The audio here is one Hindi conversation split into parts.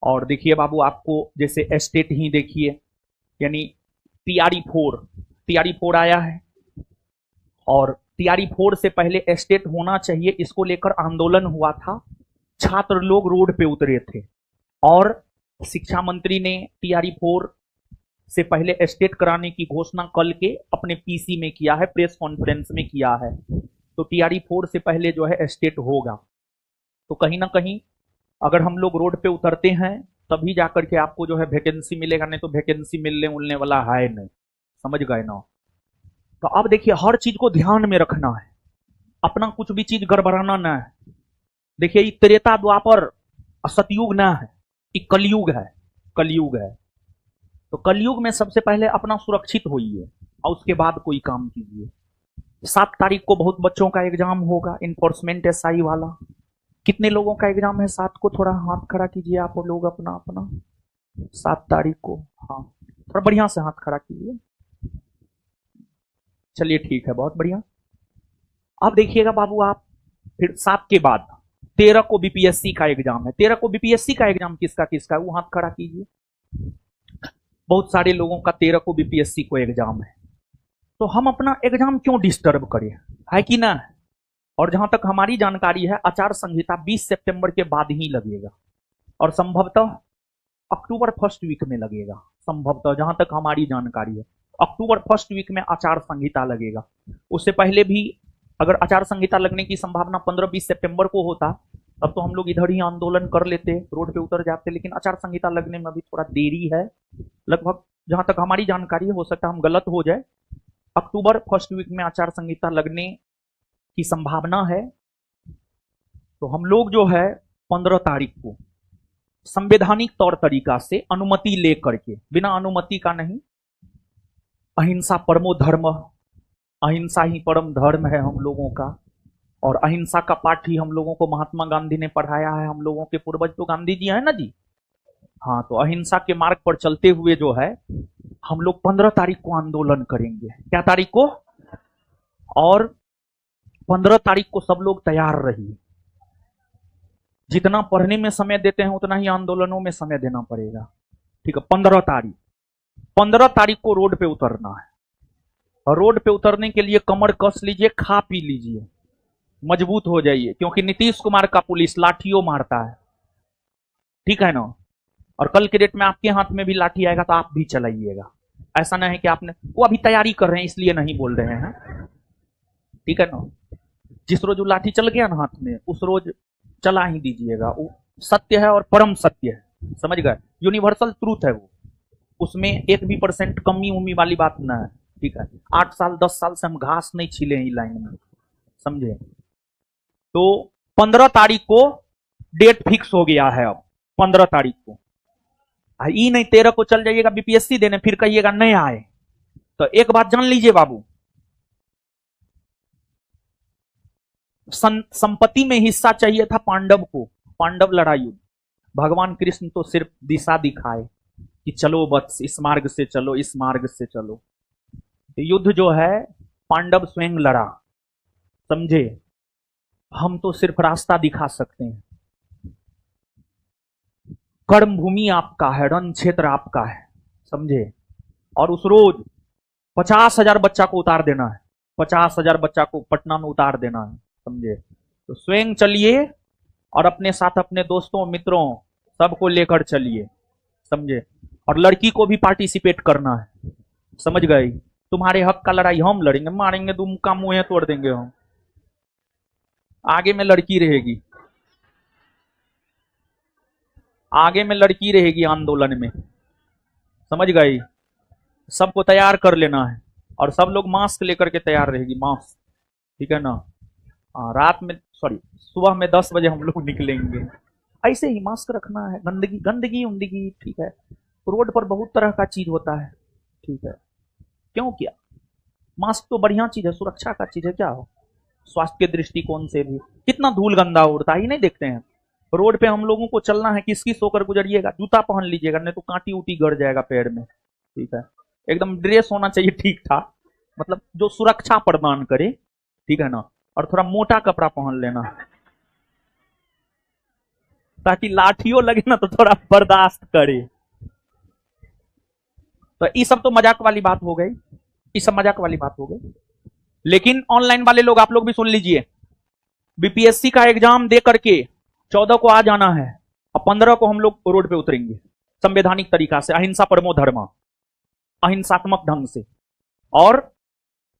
और देखिए बाबू, आपको जैसे एस्टेट ही देखिए, यानी टीआरई 4 आया है, और टीआरई 4 से पहले एस्टेट होना चाहिए, इसको लेकर आंदोलन हुआ था, छात्र लोग रोड पे उतरे थे, और शिक्षा मंत्री ने टीआरई 4 से पहले एस्टेट कराने की घोषणा कल के अपने पीसी में किया है, प्रेस कॉन्फ्रेंस में किया है। तो टीआरई 4 से पहले जो है एस्टेट होगा। तो कहीं ना कहीं अगर हम लोग रोड पे उतरते हैं तभी जाकर के आपको जो है वैकेंसी मिलेगा, नहीं तो वैकेंसी मिलने उलने वाला है नहीं। समझ गए ना? तो अब देखिए, हर चीज को ध्यान में रखना है, अपना कुछ भी चीज गड़बड़ाना ना है। देखिए, ये त्रेता द्वापर सतयुग ना है, ये कलयुग है। कलयुग है, तो कलयुग में सबसे पहले अपना सुरक्षित होइए और उसके बाद कोई काम कीजिए। 7 तारीख को बहुत बच्चों का एग्जाम होगा, इन्फोर्समेंट एसआई वाला। कितने लोगों का एग्जाम है 7 को? थोड़ा हाथ खड़ा कीजिए आप लोग अपना अपना। 7 तारीख को, हाँ, थोड़ा बढ़िया से हाथ खड़ा कीजिए। चलिए ठीक है, बहुत बढ़िया। अब देखिएगा बाबू, आप फिर 7 के बाद 13 को बीपीएससी का एग्जाम है। 13 को बीपीएससी का एग्जाम किसका किसका, वो हाथ खड़ा कीजिए। बहुत सारे लोगों का 13 को बीपीएससी को एग्जाम है। तो हम अपना एग्जाम क्यों डिस्टर्ब करें, है कि ना? और जहां तक हमारी जानकारी है, आचार संहिता 20 सितंबर के बाद ही लगेगा, और संभवतः अक्टूबर फर्स्ट वीक में लगेगा। संभवतः, जहां तक हमारी जानकारी है, अक्टूबर फर्स्ट वीक में आचार संहिता लगेगा। उससे पहले भी अगर आचार संहिता लगने की संभावना 15-20 सितंबर को होता, तब तो हम लोग इधर ही आंदोलन कर लेते, रोड पे उतर जाते। लेकिन आचार संहिता लगने में अभी थोड़ा देरी है, लगभग जहां तक हमारी जानकारी है, हो सकता है हम गलत हो जाए, अक्टूबर फर्स्ट वीक में आचार संहिता लगने की संभावना है। तो हम लोग जो है 15 तारीख को संवैधानिक तौर तरीका से अनुमति लेकर के, बिना अनुमति का नहीं, अहिंसा परमो धर्म, अहिंसा ही परम धर्म है हम लोगों का, और अहिंसा का पाठ ही हम लोगों को महात्मा गांधी ने पढ़ाया है। हम लोगों के पूर्वज तो गांधी जी है ना जी। हाँ, तो अहिंसा के मार्ग पर चलते हुए जो है हम लोग 15 तारीख को आंदोलन करेंगे। क्या तारीख को? और 15 तारीख को सब लोग तैयार रहिए। जितना पढ़ने में समय देते हैं उतना ही आंदोलनों में समय देना पड़ेगा। ठीक है, 15 तारीख को रोड पे उतरना है, और रोड पे उतरने के लिए कमर कस लीजिए, खा पी लीजिए, मजबूत हो जाइए, क्योंकि नीतीश कुमार का पुलिस लाठियों मारता है। ठीक है ना? और कल के डेट में आपके हाथ में भी लाठी आएगा तो आप भी चलाइएगा। ऐसा ना है कि आपने, वो अभी तैयारी कर रहे हैं इसलिए नहीं बोल रहे हैं। ठीक है ना? जिस रोज वो लाठी चल गया ना हाथ में, उस रोज चला ही दीजिएगा। वो सत्य है और परम सत्य है, समझ गए? यूनिवर्सल ट्रूथ है वो, उसमें 1% कमी उमी वाली बात ना है। ठीक है, 8 साल 10 साल से हम घास नहीं छीले हैं लाइन में, समझे? तो 15 तारीख को डेट फिक्स हो गया है। अब 15 तारीख को ई नहीं, 13 को चल जाइएगा बीपीएससी देने, फिर कहिएगा नहीं आए। तो एक बात जान लीजिए बाबू, संपत्ति में हिस्सा चाहिए था पांडव को, पांडव लड़ाई युद्ध। भगवान कृष्ण तो सिर्फ दिशा दिखाए कि चलो बस इस मार्ग से चलो, इस मार्ग से चलो। युद्ध जो है पांडव स्वयं लड़ा, समझे? हम तो सिर्फ रास्ता दिखा सकते हैं। कर्म भूमि आपका है, रण क्षेत्र आपका है, समझे? और उस रोज 50,000 बच्चा को उतार देना है, 50,000 बच्चा को पटना में उतार देना है, समझे? तो स्वयं चलिए और अपने साथ अपने दोस्तों मित्रों सबको लेकर चलिए, समझे? और लड़की को भी पार्टिसिपेट करना है, समझ गए? तुम्हारे हक का लड़ाई हम लड़ेंगे, मारेंगे, तुम का मुंह तोड़ देंगे हम। आगे में लड़की रहेगी, आगे में लड़की रहेगी आंदोलन में, समझ गए? सबको तैयार कर लेना है, और सब लोग मास्क लेकर के तैयार रहेगी, मास्क। ठीक है ना? रात में, सॉरी, सुबह में 10 बजे हम लोग निकलेंगे। ऐसे ही मास्क रखना है, गंदगी गंदगी उंदगी, ठीक है? रोड पर बहुत तरह का चीज होता है, ठीक है? क्यों किया? मास्क तो बढ़िया चीज है, सुरक्षा का चीज है, क्या हो? स्वास्थ्य के दृष्टिकोण से भी कितना धूल गंदा उड़ता ही नहीं देखते हैं? रोड पे हम लोगों को चलना है, किस किस होकर गुजरिएगा, जूता पहन लीजिएगा, नहीं तो कांटी उटी गड़ जाएगा पैर में। ठीक है, एकदम ड्रेस होना चाहिए ठीक ठाक, मतलब जो सुरक्षा प्रदान करे, ठीक है ना? और थोड़ा मोटा कपड़ा पहन लेना। ताकि लाठियों लगे ना तो थोड़ा बर्दाश्त करे। तो ये सब तो मजाक वाली बात हो गई, ये सब मजाक वाली बात हो गई। लेकिन ऑनलाइन वाले लोग, आप लोग भी सुन लीजिए, बीपीएससी का एग्जाम दे करके 14 को आ जाना है और 15 को हम लोग रोड पे उतरेंगे संवैधानिक तरीका से, अहिंसा परमो धर्म, अहिंसात्मक ढंग से। और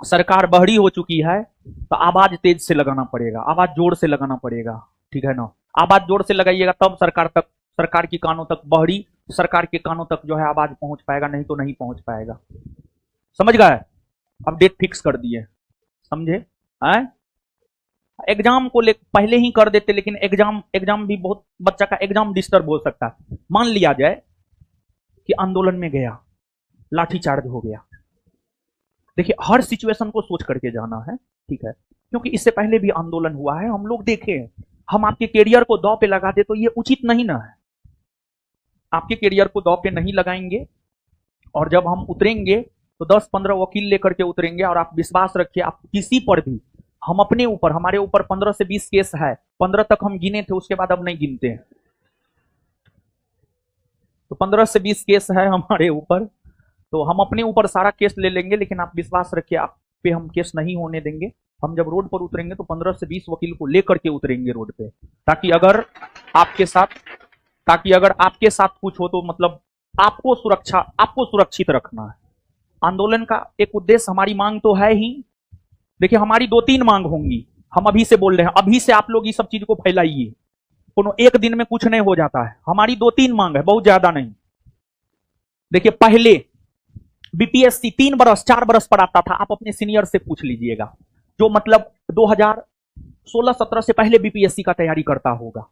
सरकार बहरी हो चुकी है तो आवाज तेज से लगाना पड़ेगा, आवाज जोर से लगाना पड़ेगा, ठीक है ना। आवाज जोर से लगाइएगा तब सरकार की कानों तक, बहरी सरकार के कानों तक जो है आवाज पहुंच पाएगा, नहीं तो नहीं पहुंच पाएगा। समझ गए? अब डेट फिक्स कर दिए, समझे? एग्जाम को पहले ही कर देते, लेकिन एग्जाम भी बहुत, बच्चा का एग्जाम डिस्टर्ब हो सकता है। मान लिया जाए कि आंदोलन में गया, लाठीचार्ज हो गया। देखिए, हर सिचुएशन को सोच करके जाना है, ठीक है, क्योंकि इससे पहले भी आंदोलन हुआ है, हम लोग देखे हैं। हम आपके कैरियर को दांव पे लगा दे तो ये उचित नहीं ना है। आपके कैरियर को दांव पे नहीं लगाएंगे, और जब हम उतरेंगे तो 10-15 वकील लेकर के उतरेंगे। और आप विश्वास रखिए, आप किसी पर भी, हम अपने ऊपर, हमारे ऊपर 15 से 20 केस है, 15 तक हम गिने थे, उसके बाद अब नहीं गिनते हैं। तो 15 से 20 केस है हमारे ऊपर, तो हम अपने ऊपर सारा केस ले लेंगे, लेकिन आप विश्वास रखिए, आप पे हम केस नहीं होने देंगे। हम जब रोड पर उतरेंगे तो 15 से 20 वकील को लेकर के उतरेंगे रोड पे, ताकि अगर आपके साथ कुछ हो तो मतलब आपको सुरक्षित रखना है। आंदोलन का एक उद्देश्य, हमारी मांग तो है ही। देखिए, हमारी 2-3 मांग होंगी, हम अभी से बोल रहे हैं, अभी से आप लोग इस सब चीज को फैलाइए। कोनो एक दिन में कुछ नहीं हो जाता है, हमारी 2-3 मांग है, बहुत ज्यादा नहीं। देखिए, पहले बीपीएससी 3 बरस 4 बरस पर आता था, आप अपने सीनियर से पूछ लीजिएगा, जो मतलब 2016-17 से पहले बीपीएससी का तैयारी करता होगा।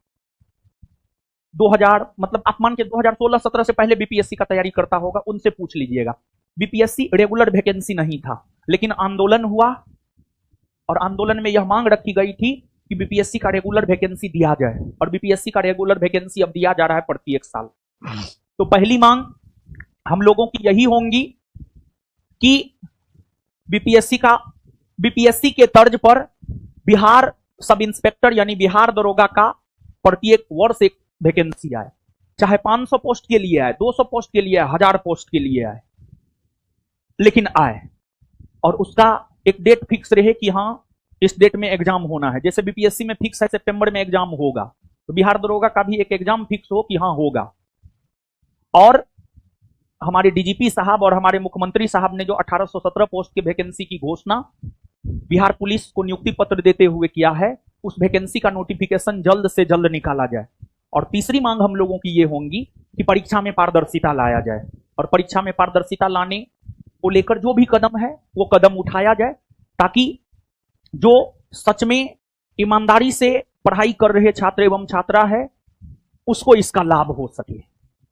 2000 मतलब आप मान के 2016-17 से पहले बीपीएससी का तैयारी करता होगा, उनसे पूछ लीजिएगा। बीपीएससी रेगुलर वैकेंसी नहीं था, लेकिन आंदोलन हुआ और आंदोलन में यह मांग रखी गई थी कि बीपीएससी का रेगुलर वैकेंसी दिया जाए, और बीपीएससी का रेगुलर वैकेंसी अब दिया जा रहा है प्रत्येक साल। तो पहली मांग हम लोगों की यही होंगी कि बीपीएससी के तर्ज पर बिहार सब इंस्पेक्टर यानी बिहार दरोगा का प्रत्येक वर्ष एक वैकेंसी आए, चाहे 500 पोस्ट के लिए आए, 200 पोस्ट के लिए आए, 1000 पोस्ट के लिए आए, लेकिन आए। और उसका एक डेट फिक्स रहे कि हाँ, इस डेट में एग्जाम होना है। जैसे बीपीएससी में फिक्स है सितंबर में एग्जाम होगा, तो बिहार दरोगा का भी एक एग्जाम फिक्स हो कि हाँ होगा। और हमारे डीजीपी साहब और हमारे मुख्यमंत्री साहब ने जो 1817 पोस्ट की वैकेंसी की घोषणा बिहार पुलिस को नियुक्ति पत्र देते हुए किया है, उस वैकेंसी का नोटिफिकेशन जल्द से जल्द निकाला जाए। और तीसरी मांग हम लोगों की ये होंगी कि परीक्षा में पारदर्शिता लाया जाए, और परीक्षा में पारदर्शिता लाने को लेकर जो भी कदम है वो कदम उठाया जाए, ताकि जो सच में ईमानदारी से पढ़ाई कर रहे छात्र एवं छात्रा है उसको इसका लाभ हो सके।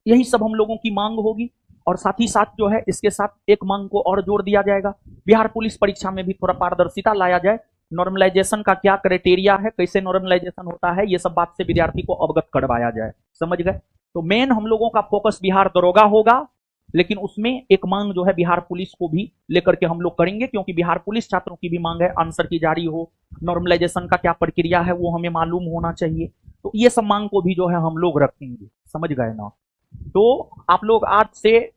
यही सब हम लोगों की मांग होगी। और साथ ही साथ जो है, इसके साथ एक मांग को और जोड़ दिया जाएगा, बिहार पुलिस परीक्षा में भी थोड़ा पारदर्शिता लाया जाए। नॉर्मलाइजेशन का क्या क्राइटेरिया है, कैसे नॉर्मलाइजेशन होता है, ये सब बात से विद्यार्थी को अवगत करवाया जाए। समझ गए? तो मेन हम लोगों का फोकस बिहार दरोगा होगा, लेकिन उसमें एक मांग जो है बिहार पुलिस को भी लेकर के हम लोग करेंगे, क्योंकि बिहार पुलिस छात्रों की भी मांग है आंसर की जारी हो, नॉर्मलाइजेशन का क्या प्रक्रिया है वो हमें मालूम होना चाहिए। तो ये सब मांग को भी जो है हम लोग रखेंगे। समझ गए ना? तो आप लोग आज से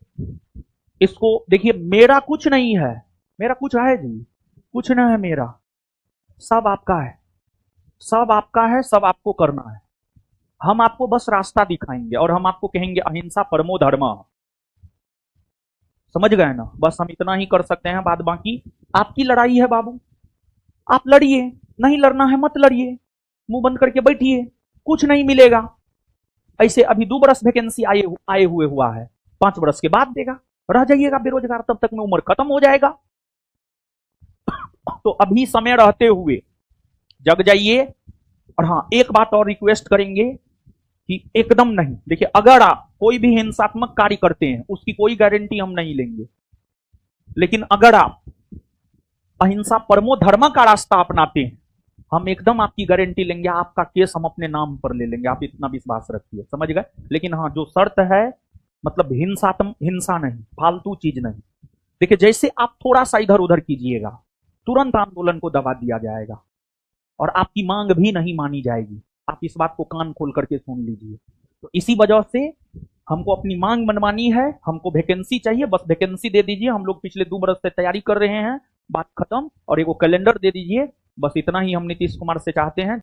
इसको देखिए, मेरा कुछ नहीं है, मेरा कुछ है जी, कुछ नहीं है मेरा, सब आपका है, सब आपका है, सब आपको करना है। हम आपको बस रास्ता दिखाएंगे और हम आपको कहेंगे अहिंसा परमो धर्म। समझ गए ना? बस हम इतना ही कर सकते हैं, बाद बाकी आपकी लड़ाई है बाबू, आप लड़िए, नहीं लड़ना है मत लड़िए, मुंह बंद करके बैठिए, कुछ नहीं मिलेगा। ऐसे अभी 2 बरस वैकेंसी आए हुए हुआ है, 5 बरस के बाद देगा, रह जाइएगा बेरोजगार, तब तक में उम्र खत्म हो जाएगा। तो अभी समय रहते हुए जग जाइए। और हाँ, एक बात और रिक्वेस्ट करेंगे कि एकदम नहीं, देखिए, अगर आप कोई भी हिंसात्मक कार्य करते हैं उसकी कोई गारंटी हम नहीं लेंगे, लेकिन अगर आप अहिंसा परमो धर्म का रास्ता अपनाते हैं, हम एकदम आपकी गारंटी लेंगे, आपका केस हम अपने नाम पर ले लेंगे, आप इतना विश्वास रखिए। समझ गए? लेकिन हाँ, जो शर्त है, मतलब हिंसा नहीं, फालतू चीज नहीं। देखिए, जैसे आप थोड़ा सा इधर उधर कीजिएगा, तुरंत आंदोलन को दबा दिया जाएगा और आपकी मांग भी नहीं मानी जाएगी। आप इस बात को कान खोल करके सुन लीजिए। तो इसी वजह से हमको अपनी मांग मनवानी है, हमको वैकेंसी चाहिए, बस वैकेंसी दे दीजिए। हम लोग पिछले 2 बरस से तैयारी कर रहे हैं, बात खत्म। और एगो कैलेंडर दे दीजिए, बस इतना ही हम नीतीश कुमार से चाहते हैं।